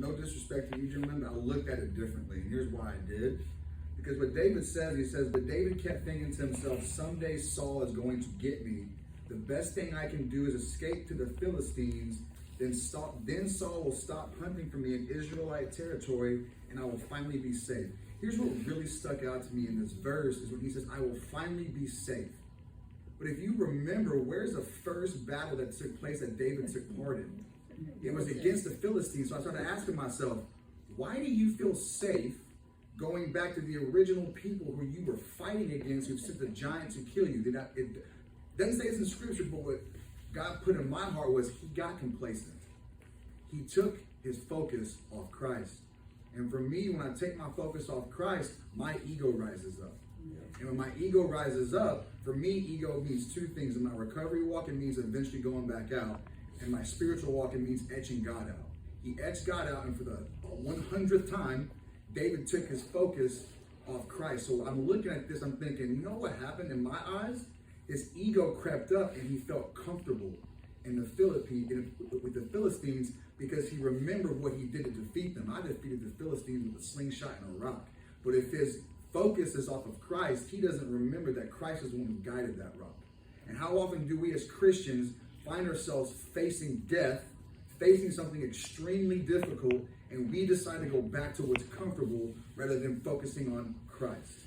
No disrespect to you, gentlemen, but I looked at it differently. And here's why I did. Because what David says, he says, but David kept thinking to himself, someday Saul is going to get me. The best thing I can do is escape to the Philistines. Then Saul will stop hunting for me in Israelite territory, and I will finally be safe. Here's what really stuck out to me in this verse is when he says, I will finally be safe. But if you remember, where's the first battle that took place that David took part in? It was against the Philistines. So I started asking myself, why do you feel safe going back to the original people who you were fighting against, who sent the giant to kill you? It doesn't say it's in scripture, but what God put in my heart was he got complacent. He took his focus off Christ. And for me, when I take my focus off Christ, my ego rises up. And when my ego rises up, for me, ego means two things. In my recovery walk, it means eventually going back out. And my spiritual walk, it means etching God out. He etched God out, and for the 100th time, David took his focus off Christ. So I'm looking at this, I'm thinking, you know what happened in my eyes? His ego crept up, and he felt comfortable in the with the Philistines because he remembered what he did to defeat them. I defeated the Philistines with a slingshot and a rock. But if his focus is off of Christ, he doesn't remember that Christ is the one who guided that rock. And how often do we as Christians find ourselves facing death, facing something extremely difficult, and we decide to go back to what's comfortable rather than focusing on Christ?